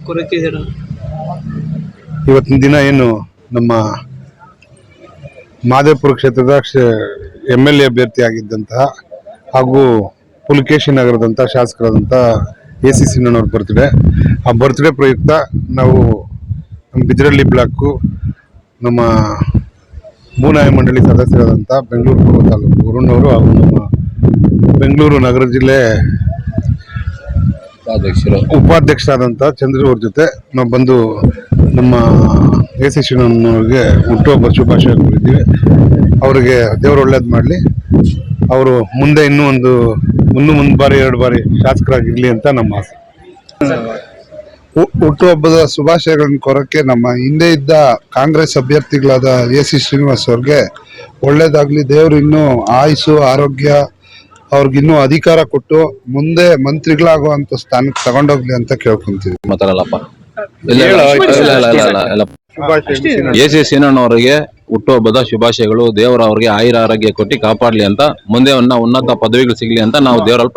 ಕೊರತಿದ್ದೀರಾ? ಇವತ್ತಿನ ದಿನ ಏನು ನಮ್ಮ ಮಾದೇಪುರ ಕ್ಷೇತ್ರದ MLA ಅಭ್ಯರ್ಥಿ ಆಗಿದ್ದಂತಹ ಹಾಗೂ ಪುಲಕೇಶಿ ನಗರದಂಥ ಶಾಸಕರಾದಂಥ AC ಸಿನ್ನಣ್ಣವ್ರ ಬರ್ತ್ಡೇ. ಆ ಬರ್ತ್ಡೇ ಪ್ರಯುಕ್ತ ನಾವು ನಮ್ಮ ಬಿದಿರಳ್ಳಿ ಬ್ಲಾಕು ನಮ್ಮ ಭೂನಾಯ ಮಂಡಳಿ ಸದಸ್ಯರಾದಂಥ ಬೆಂಗಳೂರು ಪೂರ್ವ ತಾಲೂಕು ವರುಣ್ ಅವರು ಹಾಗೂ ನಮ್ಮ ಬೆಂಗಳೂರು ನಗರ ಜಿಲ್ಲೆ ಉಪಾಧ್ಯಕ್ಷರಾದಂಥ ಚಂದ್ರ ಅವ್ರ ಜೊತೆ ನಾವು ಬಂದು ನಮ್ಮ AC ಸಿನ್ನಣ್ಣವ್ರಿಗೆ ಹುಟ್ಟುಹಬ್ಬ ಶುಭಾಶಯ ಕೋರಿದ್ದೀವಿ. ಅವರಿಗೆ ದೇವರು ಒಳ್ಳೇದು ಮಾಡಲಿ. ಅವರು ಮುಂದೆ ಮುಂದೆ ಬಾರಿ 2 ಬಾರಿ ಶಾಸಕರಾಗಿರ್ಲಿ ಅಂತ ನಮ್ಮ ಆಸೆ. ಹುಟ್ಟುಹಬ್ಬದ ಶುಭಾಶಯಗಳನ್ನು ಕೋರಕ್ಕೆ ನಮ್ಮ ಹಿಂದೆ ಇದ್ದ ಕಾಂಗ್ರೆಸ್ ಅಭ್ಯರ್ಥಿಗಳಾದ AC ಶ್ರೀನಿವಾಸ್ ಅವ್ರಿಗೆ ಒಳ್ಳೇದಾಗ್ಲಿ, ದೇವ್ರು ಇನ್ನೂ ಆಯುಸ್ಸು ಆರೋಗ್ಯ ಅವ್ರಿಗಿನ್ನೂ ಅಧಿಕಾರ ಕೊಟ್ಟು ಮುಂದೆ ಮಂತ್ರಿಗಳಾಗುವಂತ ಸ್ಥಾನಕ್ಕೆ ತಗೊಂಡೋಗ್ಲಿ ಅಂತ ಕೇಳ್ಕೊಂತೀವಿ. AC ಸಿನ್ನಣ್ಣವರಿಗೆ ಹುಟ್ಟುಹಬ್ಬದ ಶುಭಾಶಯಗಳು. ದೇವರ ಅವ್ರಿಗೆ ಆಯುರ ಆರೋಗ್ಯ ಕೊಟ್ಟು ಕಾಪಾಡ್ಲಿ ಅಂತ, ಮುಂದೆ ಉನ್ನತ ಪದವಿಗಳು ಸಿಗ್ಲಿ ಅಂತ ನಾವು ದೇವರಲ್ಲಿ